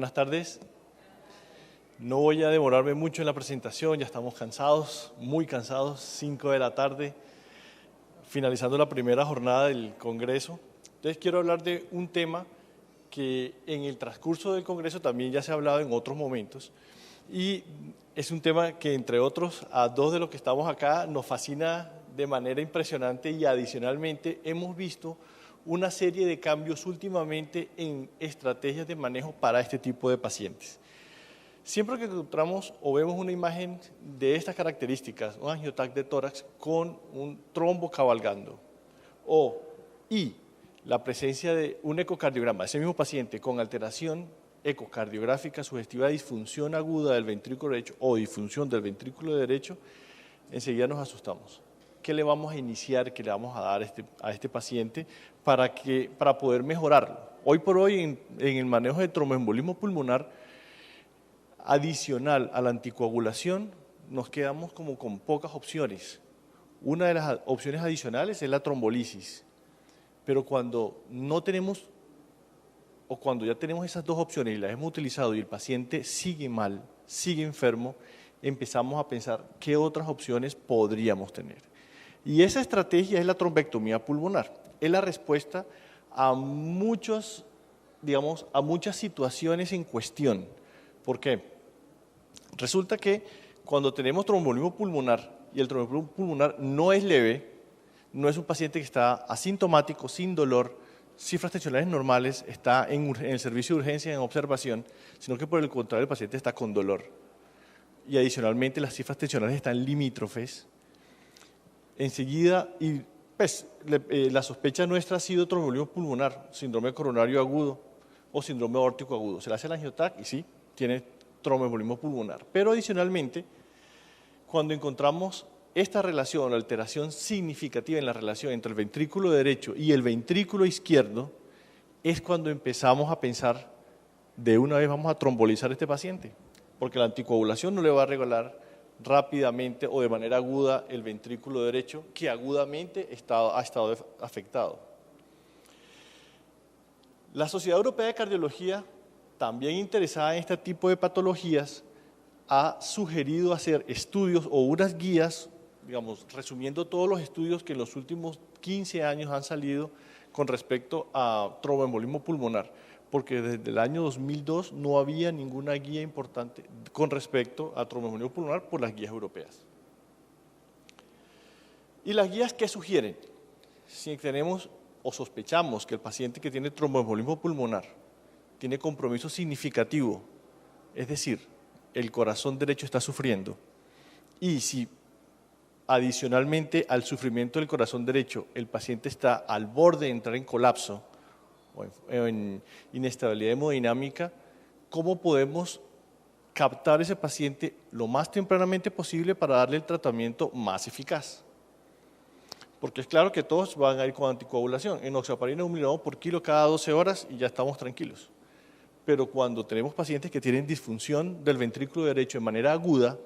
buenas tardes. No voy a demorarme mucho en la presentación, ya estamos cansados, muy cansados, 5 de la tarde, finalizando la primera jornada del Congreso. Entonces quiero hablar de un tema que en el transcurso del Congreso también ya se ha hablado en otros momentos, y es un tema que, entre otros, a dos de los que estamos acá nos fascina de manera impresionante, y adicionalmente hemos visto una serie de cambios últimamente en estrategias de manejo para este tipo de pacientes. Siempre que encontramos o vemos una imagen de estas características, un angioTAC de tórax con un trombo cabalgando, y la presencia de un ecocardiograma, ese mismo paciente con alteración ecocardiográfica sugestiva de disfunción aguda del ventrículo derecho o disfunción del ventrículo derecho, enseguida nos asustamos. ¿Qué le vamos a iniciar, qué le vamos a dar a este paciente para poder mejorarlo? Hoy por hoy en el manejo de tromboembolismo pulmonar, adicional a la anticoagulación, nos quedamos como con pocas opciones. Una de las opciones adicionales es la trombolisis, pero cuando no tenemos, o cuando ya tenemos esas dos opciones y las hemos utilizado y el paciente sigue mal, sigue enfermo, empezamos a pensar qué otras opciones podríamos tener. Y esa estrategia es la trombectomía pulmonar. Es la respuesta a muchas situaciones en cuestión. ¿Por qué? Resulta que cuando tenemos tromboembolismo pulmonar y el tromboembolismo pulmonar no es leve, no es un paciente que está asintomático, sin dolor, cifras tensionales normales, está en el servicio de urgencia en observación, sino que por el contrario el paciente está con dolor. Y adicionalmente las cifras tensionales están limítrofes. Enseguida, la sospecha nuestra ha sido tromboembolismo pulmonar, síndrome coronario agudo o síndrome aórtico agudo. Se le hace el angioTAC y sí, tiene tromboembolismo pulmonar. Pero adicionalmente, cuando encontramos esta relación, la alteración significativa en la relación entre el ventrículo derecho y el ventrículo izquierdo, es cuando empezamos a pensar, de una vez vamos a trombolizar a este paciente, porque la anticoagulación no le va a regalar rápidamente o de manera aguda el ventrículo derecho, que agudamente ha estado afectado. La Sociedad Europea de Cardiología, también interesada en este tipo de patologías, ha sugerido hacer estudios o unas guías, resumiendo todos los estudios que en los últimos 15 años han salido con respecto a tromboembolismo pulmonar, porque desde el año 2002 no había ninguna guía importante con respecto a tromboembolismo pulmonar por las guías europeas. ¿Y las guías qué sugieren? Si tenemos o sospechamos que el paciente que tiene tromboembolismo pulmonar tiene compromiso significativo, es decir, el corazón derecho está sufriendo, y si adicionalmente al sufrimiento del corazón derecho el paciente está al borde de entrar en colapso o en inestabilidad hemodinámica, ¿cómo podemos captar ese paciente lo más tempranamente posible para darle el tratamiento más eficaz? Porque es claro que todos van a ir con anticoagulación, enoxaparina 1 miligramo por kilo cada 12 horas y ya estamos tranquilos. Pero cuando tenemos pacientes que tienen disfunción del ventrículo derecho de manera aguda,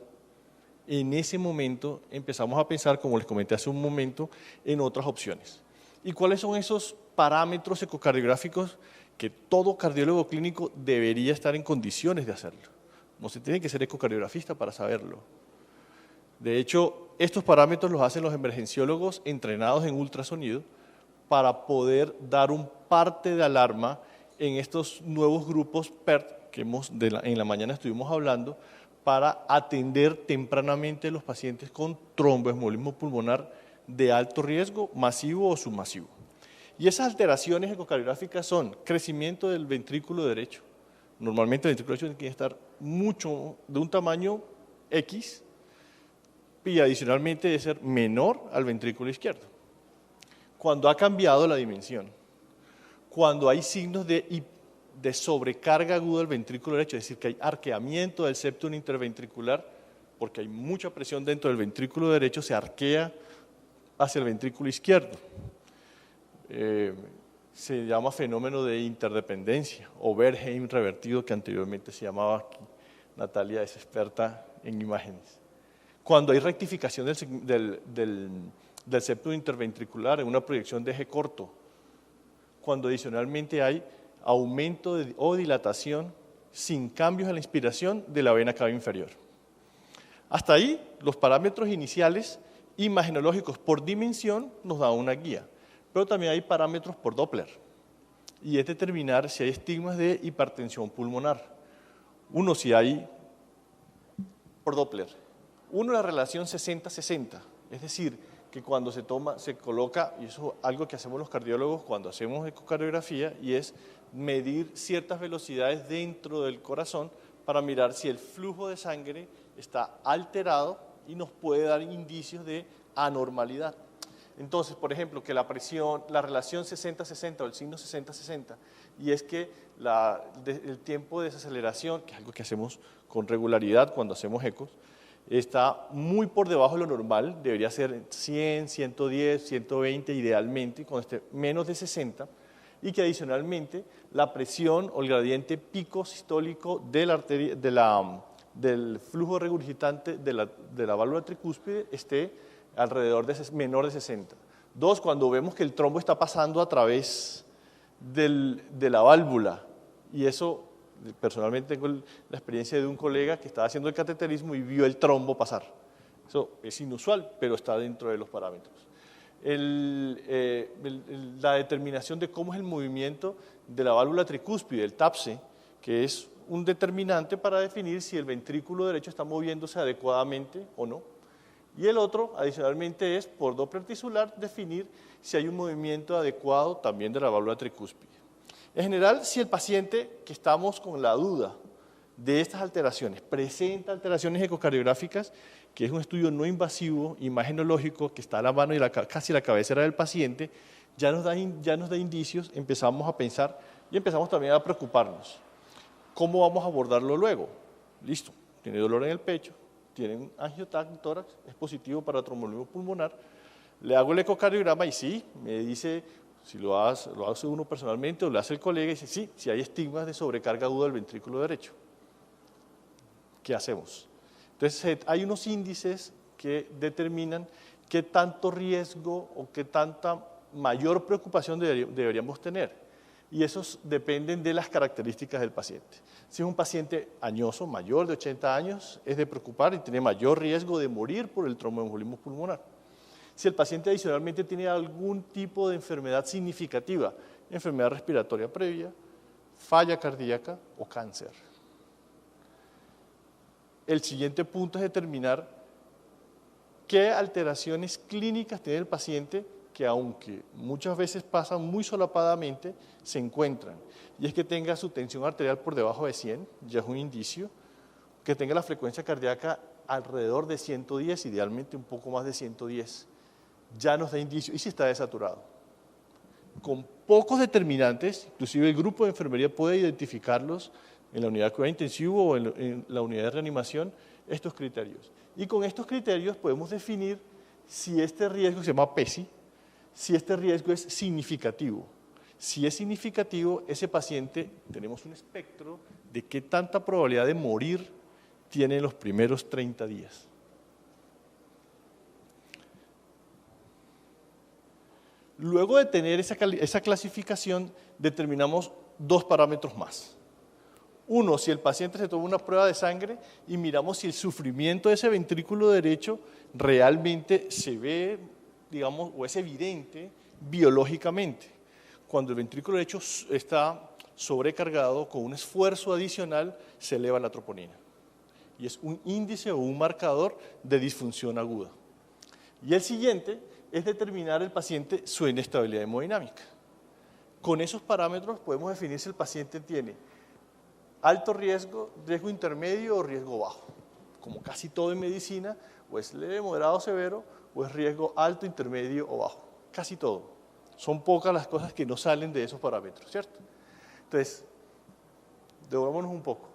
en ese momento empezamos a pensar, como les comenté hace un momento, en otras opciones. ¿Y cuáles son esos parámetros ecocardiográficos que todo cardiólogo clínico debería estar en condiciones de hacerlo? No se tiene que ser ecocardiografista para saberlo. De hecho, estos parámetros los hacen los emergenciólogos entrenados en ultrasonido para poder dar un parte de alarma en estos nuevos grupos PERT que en la mañana estuvimos hablando, para atender tempranamente a los pacientes con tromboembolismo pulmonar de alto riesgo, masivo o submasivo. Y esas alteraciones ecocardiográficas son crecimiento del ventrículo derecho. Normalmente el ventrículo derecho tiene que estar mucho de un tamaño X y adicionalmente de ser menor al ventrículo izquierdo. Cuando ha cambiado la dimensión, cuando hay signos de sobrecarga aguda del ventrículo derecho, es decir, que hay arqueamiento del septum interventricular, porque hay mucha presión dentro del ventrículo derecho, se arquea hacia el ventrículo izquierdo. Se llama fenómeno de interdependencia o Bernheim revertido, que anteriormente se llamaba aquí. Natalia es experta en imágenes. Cuando hay rectificación del septum interventricular en una proyección de eje corto, cuando adicionalmente hay aumento o dilatación sin cambios en la inspiración de la vena cava inferior. Hasta ahí, los parámetros iniciales imagenológicos por dimensión nos dan una guía, pero también hay parámetros por Doppler, y es determinar si hay estigmas de hipertensión pulmonar. Uno, si hay, por Doppler, uno, la relación 60-60, es decir, que cuando se coloca, y eso es algo que hacemos los cardiólogos cuando hacemos ecocardiografía, y es medir ciertas velocidades dentro del corazón para mirar si el flujo de sangre está alterado y nos puede dar indicios de anormalidad. Entonces, por ejemplo, que la presión, la relación 60-60 o el signo 60-60, y es que el tiempo de desaceleración, que es algo que hacemos con regularidad cuando hacemos ecos, está muy por debajo de lo normal, debería ser 100, 110, 120 idealmente, cuando esté menos de 60, y que adicionalmente la presión o el gradiente pico sistólico de la arteria, del flujo regurgitante de la válvula tricúspide esté alrededor de menor de 60. Dos, cuando vemos que el trombo está pasando a través de la válvula, y eso, personalmente tengo la experiencia de un colega que estaba haciendo el cateterismo y vio el trombo pasar. Eso es inusual, pero está dentro de los parámetros. La determinación de cómo es el movimiento de la válvula tricúspide, el TAPSE, que es un determinante para definir si el ventrículo derecho está moviéndose adecuadamente o no. Y el otro, adicionalmente, es por Doppler tisular definir si hay un movimiento adecuado también de la válvula tricúspide. En general, si el paciente que estamos con la duda de estas alteraciones presenta alteraciones ecocardiográficas, que es un estudio no invasivo, imagenológico, que está a la mano y casi la cabecera del paciente, ya nos da indicios, empezamos a pensar y empezamos también a preocuparnos. ¿Cómo vamos a abordarlo luego? Listo, tiene dolor en el pecho, tiene un angiotórax, es positivo para tromboembolismo pulmonar, le hago el ecocardiograma y sí, me dice, si lo hace uno personalmente o lo hace el colega, y dice, sí, si hay estigmas de sobrecarga aguda del ventrículo derecho. ¿Qué hacemos? Entonces, hay unos índices que determinan qué tanto riesgo o qué tanta mayor preocupación deberíamos tener. Y esos dependen de las características del paciente. Si es un paciente añoso, mayor de 80 años, es de preocupar y tiene mayor riesgo de morir por el tromboembolismo pulmonar. Si el paciente adicionalmente tiene algún tipo de enfermedad significativa, enfermedad respiratoria previa, falla cardíaca o cáncer. El siguiente punto es determinar qué alteraciones clínicas tiene el paciente que, aunque muchas veces pasan muy solapadamente, se encuentran. Y es que tenga su tensión arterial por debajo de 100, ya es un indicio, que tenga la frecuencia cardíaca alrededor de 110, idealmente un poco más de 110, ya nos da indicio, y si está desaturado. Con pocos determinantes, inclusive el grupo de enfermería puede identificarlos en la unidad de cuidado intensivo o en la unidad de reanimación, estos criterios. Y con estos criterios podemos definir si este riesgo, que se llama PESI, si este riesgo es significativo. Si es significativo, ese paciente, tenemos un espectro de qué tanta probabilidad de morir tiene en los primeros 30 días. Luego de tener esa clasificación, determinamos dos parámetros más. Uno, si el paciente se toma una prueba de sangre y miramos si el sufrimiento de ese ventrículo derecho realmente se ve, digamos, o es evidente biológicamente. Cuando el ventrículo derecho está sobrecargado, con un esfuerzo adicional se eleva la troponina. Y es un índice o un marcador de disfunción aguda. Y el siguiente es determinar el paciente su inestabilidad hemodinámica. Con esos parámetros podemos definir si el paciente tiene alto riesgo, riesgo intermedio o riesgo bajo. Como casi todo en medicina, o es leve, moderado, severo, o es riesgo alto, intermedio o bajo. Casi todo. Son pocas las cosas que no salen de esos parámetros, ¿cierto? Entonces, devolvámonos un poco.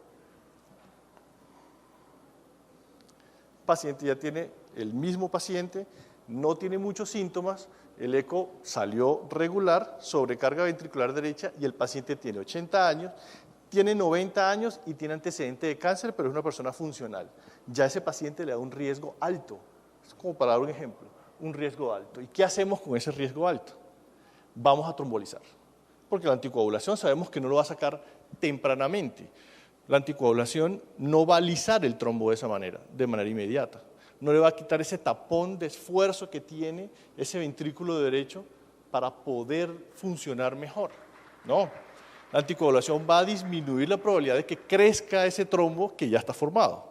El paciente ya tiene, el mismo paciente, no tiene muchos síntomas, el eco salió regular, sobrecarga ventricular derecha y el paciente tiene 80 años, tiene 90 años y tiene antecedente de cáncer, pero es una persona funcional. Ya ese paciente le da un riesgo alto, es como para dar un ejemplo, un riesgo alto. ¿Y qué hacemos con ese riesgo alto? Vamos a trombolizar, porque la anticoagulación sabemos que no lo va a sacar tempranamente. La anticoagulación no va a alisar el trombo de manera inmediata. No le va a quitar ese tapón de esfuerzo que tiene ese ventrículo derecho para poder funcionar mejor. No, la anticoagulación va a disminuir la probabilidad de que crezca ese trombo que ya está formado.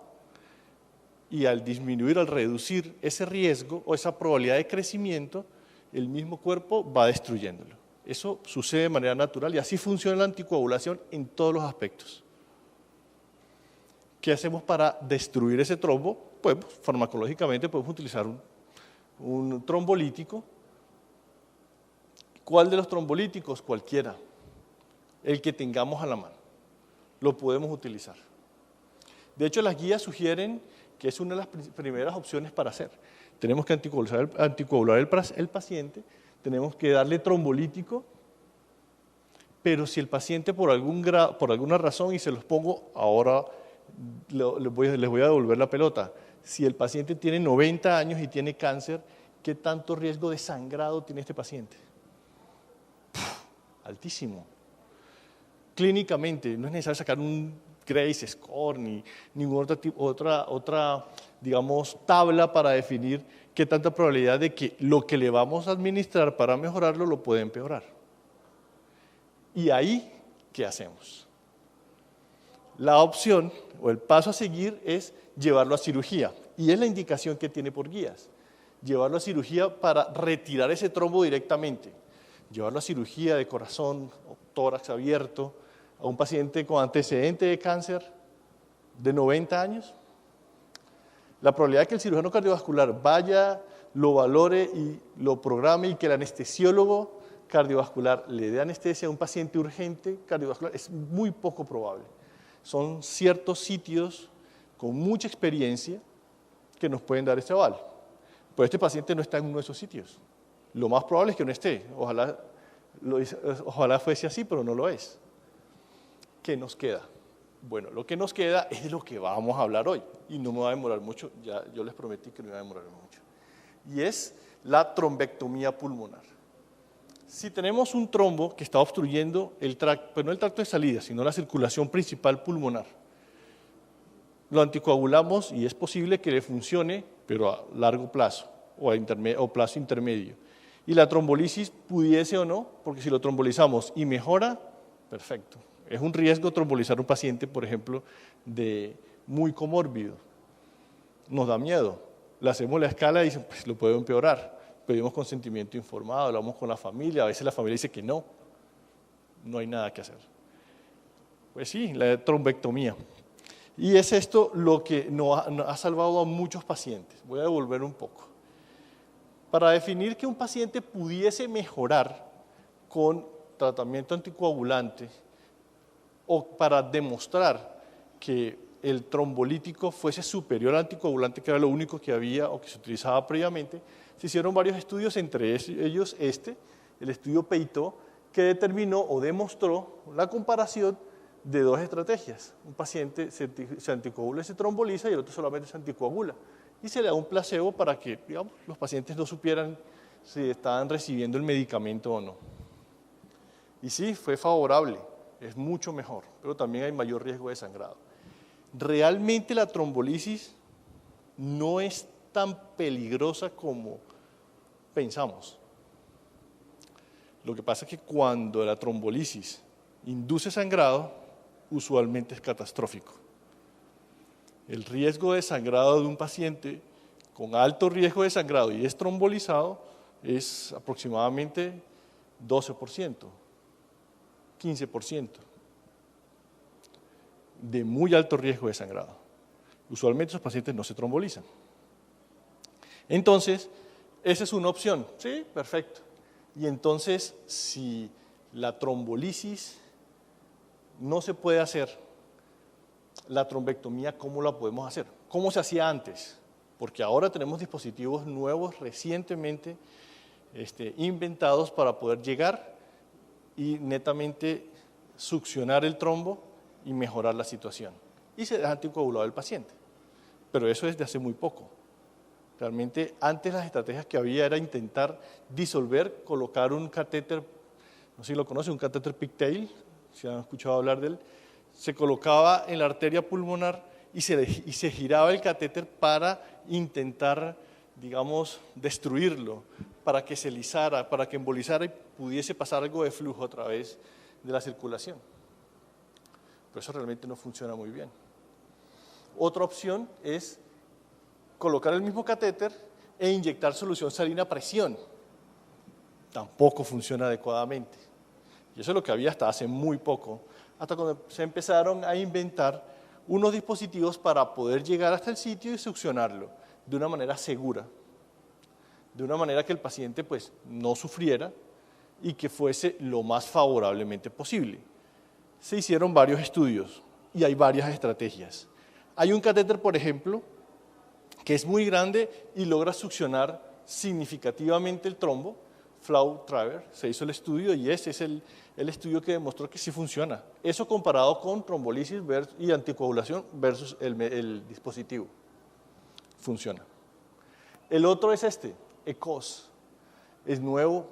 Y al reducir ese riesgo o esa probabilidad de crecimiento, el mismo cuerpo va destruyéndolo. Eso sucede de manera natural y así funciona la anticoagulación en todos los aspectos. ¿Qué hacemos para destruir ese trombo? Pues farmacológicamente podemos utilizar un trombolítico. ¿Cuál de los trombolíticos? Cualquiera. El que tengamos a la mano. Lo podemos utilizar. De hecho, las guías sugieren que es una de las primeras opciones para hacer. Tenemos que anticoagular el paciente, tenemos que darle trombolítico, pero si el paciente por alguna razón, y se los pongo ahora, les voy a devolver la pelota, si el paciente tiene 90 años y tiene cáncer, ¿qué tanto riesgo de sangrado tiene este paciente? Altísimo. Clínicamente no es necesario sacar un Grace score ni ninguna otra digamos, tabla para definir qué tanta probabilidad de que lo que le vamos a administrar para mejorarlo lo puede empeorar. Y ahí, ¿qué hacemos? La opción o el paso a seguir es llevarlo a cirugía, y es la indicación que tiene por guías. Llevarlo a cirugía para retirar ese trombo directamente. Llevarlo a cirugía de corazón o tórax abierto a un paciente con antecedente de cáncer de 90 años. La probabilidad de que el cirujano cardiovascular vaya, lo valore y lo programe y que el anestesiólogo cardiovascular le dé anestesia a un paciente urgente cardiovascular es muy poco probable. Son ciertos sitios con mucha experiencia que nos pueden dar ese aval. Pero este paciente no está en uno de esos sitios. Lo más probable es que no esté. Ojalá fuese así, pero no lo es. ¿Qué nos queda? Bueno, lo que nos queda es de lo que vamos a hablar hoy. Y no me va a demorar mucho, ya yo les prometí que no iba a demorar mucho. Y es la trombectomía pulmonar. Si tenemos un trombo que está obstruyendo el tracto, pero no el tracto de salida, sino la circulación principal pulmonar, lo anticoagulamos y es posible que le funcione, pero a largo plazo o plazo intermedio. Y la trombolisis pudiese o no, porque si lo trombolizamos y mejora, perfecto. Es un riesgo trombolizar un paciente, por ejemplo, muy comórbido. Nos da miedo. Le hacemos la escala y dicen, pues lo puedo empeorar. Pedimos consentimiento informado, hablamos con la familia, a veces la familia dice que no hay nada que hacer. Pues sí, la trombectomía. Y es esto lo que nos ha salvado a muchos pacientes. Voy a devolver un poco. Para definir que un paciente pudiese mejorar con tratamiento anticoagulante o para demostrar que el trombolítico fuese superior al anticoagulante, que era lo único que había o que se utilizaba previamente, se hicieron varios estudios, entre ellos el estudio Peito, que determinó o demostró la comparación de dos estrategias. Un paciente se anticoagula y se tromboliza y el otro solamente se anticoagula. Y se le da un placebo para que, digamos, los pacientes no supieran si estaban recibiendo el medicamento o no. Y sí, fue favorable, es mucho mejor, pero también hay mayor riesgo de sangrado. Realmente la trombolisis no es tan peligrosa como pensamos. Lo que pasa es que cuando la trombolisis induce sangrado, usualmente es catastrófico. El riesgo de sangrado de un paciente con alto riesgo de sangrado y es trombolizado es aproximadamente 12%, 15%, de muy alto riesgo de sangrado. Usualmente esos pacientes no se trombolizan. Entonces, esa es una opción. Sí, perfecto. Y entonces, si la trombolisis no se puede hacer, la trombectomía, ¿cómo la podemos hacer? ¿Cómo se hacía antes? Porque ahora tenemos dispositivos nuevos, recientemente inventados para poder llegar y netamente succionar el trombo y mejorar la situación. Y se deja anticoagulado el paciente. Pero eso es de hace muy poco. Realmente, antes las estrategias que había era intentar disolver, colocar un catéter, no sé si lo conocen, un catéter pigtail, si han escuchado hablar de él, se colocaba en la arteria pulmonar y se giraba el catéter para intentar, digamos, destruirlo, para que se lisara, para que embolizara y pudiese pasar algo de flujo a través de la circulación. Pero eso realmente no funciona muy bien. Otra opción es colocar el mismo catéter e inyectar solución salina a presión. Tampoco funciona adecuadamente. Y eso es lo que había hasta hace muy poco, hasta cuando se empezaron a inventar unos dispositivos para poder llegar hasta el sitio y succionarlo de una manera segura, de una manera que el paciente pues, no sufriera y que fuese lo más favorablemente posible. Se hicieron varios estudios y hay varias estrategias. Hay un catéter, por ejemplo, que es muy grande y logra succionar significativamente el trombo. Flow-Traver, se hizo el estudio y ese es el estudio que demostró que sí funciona. Eso comparado con trombolisis y anticoagulación versus el dispositivo. Funciona. El otro es este, ECOS. Es nuevo,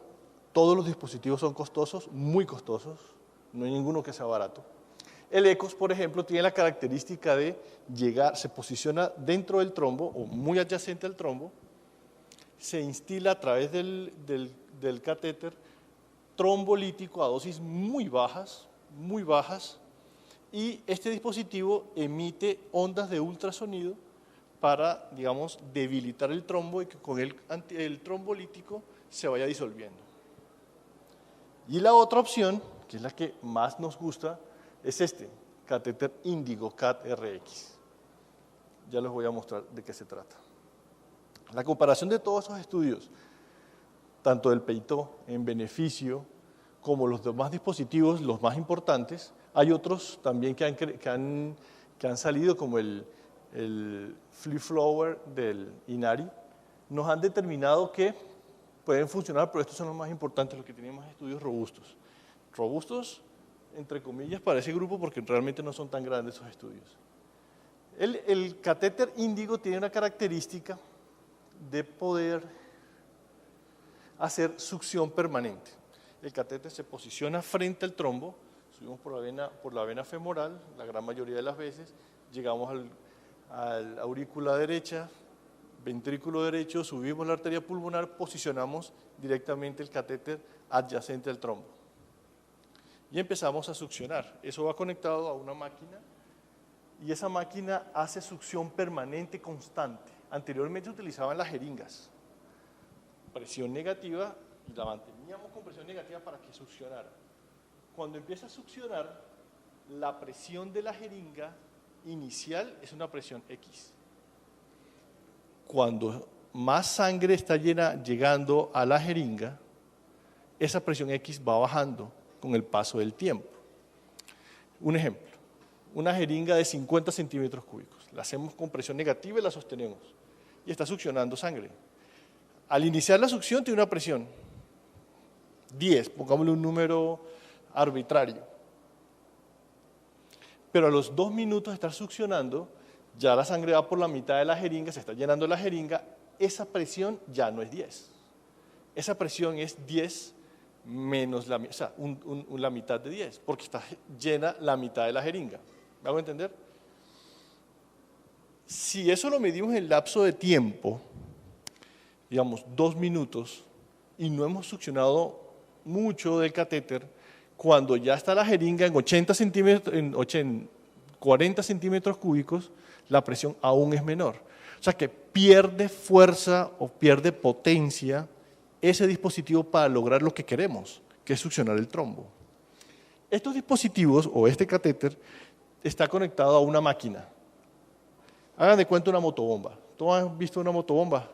todos los dispositivos son costosos, muy costosos, no hay ninguno que sea barato. El ECOS, por ejemplo, tiene la característica de llegar, se posiciona dentro del trombo o muy adyacente al trombo, se instila a través del catéter trombolítico a dosis muy bajas, y este dispositivo emite ondas de ultrasonido para, digamos, debilitar el trombo y que con el trombolítico se vaya disolviendo. Y la otra opción, que es la que más nos gusta, es este, catéter Índigo CAT-RX. Ya les voy a mostrar de qué se trata. La comparación de todos esos estudios, tanto del PEITO en beneficio como los demás dispositivos, los más importantes, hay otros también que han salido como el FreeFlower del Inari, nos han determinado que pueden funcionar, pero estos son los más importantes, los que tienen más estudios robustos. Robustos, entre comillas, para ese grupo porque realmente no son tan grandes esos estudios. El catéter Índigo tiene una característica de poder hacer succión permanente. El catéter se posiciona frente al trombo, subimos por la vena femoral, la gran mayoría de las veces, llegamos al aurícula derecha, ventrículo derecho, subimos la arteria pulmonar, posicionamos directamente el catéter adyacente al trombo. Y empezamos a succionar. Eso va conectado a una máquina y esa máquina hace succión permanente constante. Anteriormente se utilizaban las jeringas, presión negativa, y la manteníamos con presión negativa para que succionara. Cuando empieza a succionar, la presión de la jeringa inicial es una presión X. Cuando más sangre está llegando a la jeringa, esa presión X va bajando con el paso del tiempo. Un ejemplo, una jeringa de 50 centímetros cúbicos, la hacemos con presión negativa y la sostenemos, y está succionando sangre. Al iniciar la succión tiene una presión 10, pongámosle un número arbitrario. Pero a los 2 minutos de estar succionando, ya la sangre va por la mitad de la jeringa, se está llenando la jeringa, esa presión ya no es 10. Esa presión es 10 menos la mitad de 10, porque está llena la mitad de la jeringa. ¿Me hago entender? Si eso lo medimos en el lapso de tiempo, digamos 2 minutos, y no hemos succionado mucho del catéter, cuando ya está la jeringa en 40 centímetros cúbicos, la presión aún es menor. O sea que pierde fuerza o pierde potencia ese dispositivo para lograr lo que queremos, que es succionar el trombo. Estos dispositivos o este catéter está conectado a una máquina. Hagan de cuenta una motobomba. ¿Todos han visto una motobomba?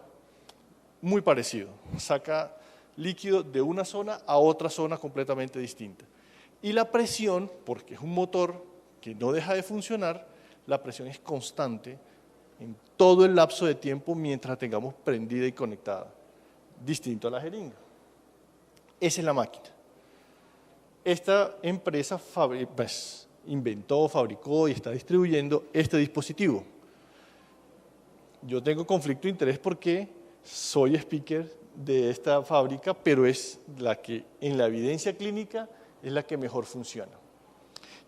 Muy parecido. Saca líquido de una zona a otra zona completamente distinta. Y la presión, porque es un motor que no deja de funcionar, la presión es constante en todo el lapso de tiempo mientras tengamos prendida y conectada, distinto a la jeringa. Esa es la máquina. Esta empresa inventó, fabricó y está distribuyendo este dispositivo. Yo tengo conflicto de interés porque soy speaker de esta fábrica, pero es la que en la evidencia clínica es la que mejor funciona.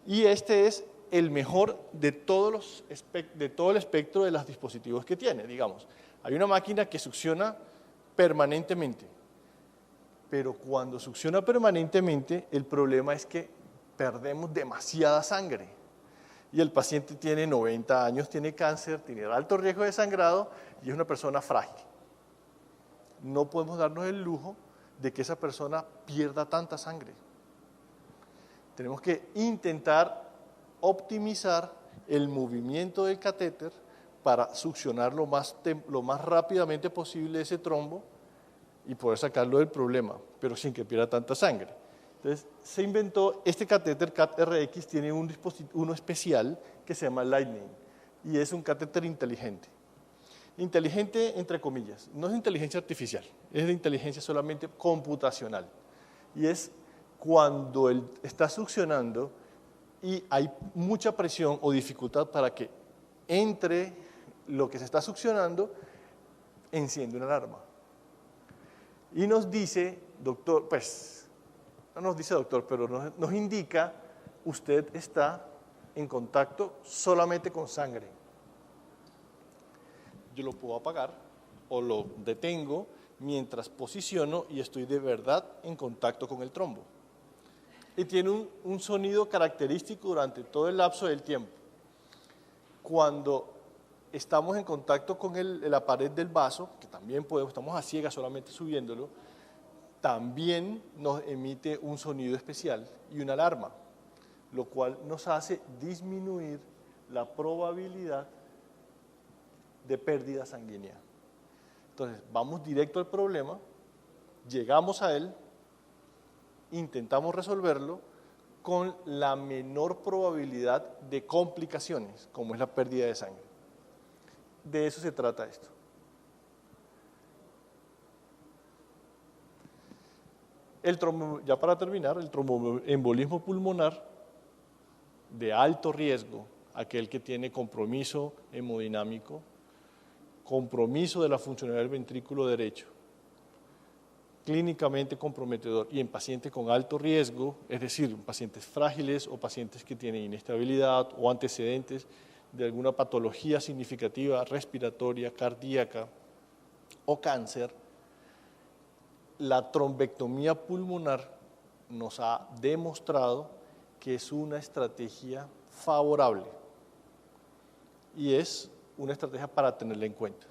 Y este es el mejor de todo el espectro de los dispositivos que tiene, digamos. Hay una máquina que succiona permanentemente, pero cuando succiona permanentemente, el problema es que perdemos demasiada sangre. Y el paciente tiene 90 años, tiene cáncer, tiene alto riesgo de sangrado y es una persona frágil. No podemos darnos el lujo de que esa persona pierda tanta sangre. Tenemos que intentar optimizar el movimiento del catéter para succionar lo más rápidamente posible ese trombo y poder sacarlo del problema, pero sin que pierda tanta sangre. Entonces, se inventó este catéter CAT-RX, tiene uno especial que se llama Lightning, y es un catéter inteligente. Inteligente, entre comillas, no es inteligencia artificial, es de inteligencia solamente computacional. Y es cuando él está succionando y hay mucha presión o dificultad para que entre lo que se está succionando, enciende una alarma. Y nos dice, doctor, pues, no nos dice doctor, pero nos indica, usted está en contacto solamente con sangre. Yo lo puedo apagar o lo detengo mientras posiciono y estoy de verdad en contacto con el trombo. Y tiene un sonido característico durante todo el lapso del tiempo. Cuando estamos en contacto con la pared del vaso, que también estamos a ciegas solamente subiéndolo, también nos emite un sonido especial y una alarma, lo cual nos hace disminuir la probabilidad de pérdida sanguínea. Entonces, vamos directo al problema, llegamos a él, intentamos resolverlo con la menor probabilidad de complicaciones, como es la pérdida de sangre. De eso se trata esto. Ya para terminar, el tromboembolismo pulmonar de alto riesgo, aquel que tiene compromiso hemodinámico, compromiso de la funcionalidad del ventrículo derecho, clínicamente comprometedor y en pacientes con alto riesgo, es decir, pacientes frágiles o pacientes que tienen inestabilidad o antecedentes de alguna patología significativa respiratoria, cardíaca o cáncer, la trombectomía pulmonar nos ha demostrado que es una estrategia favorable y es una estrategia para tenerla en cuenta.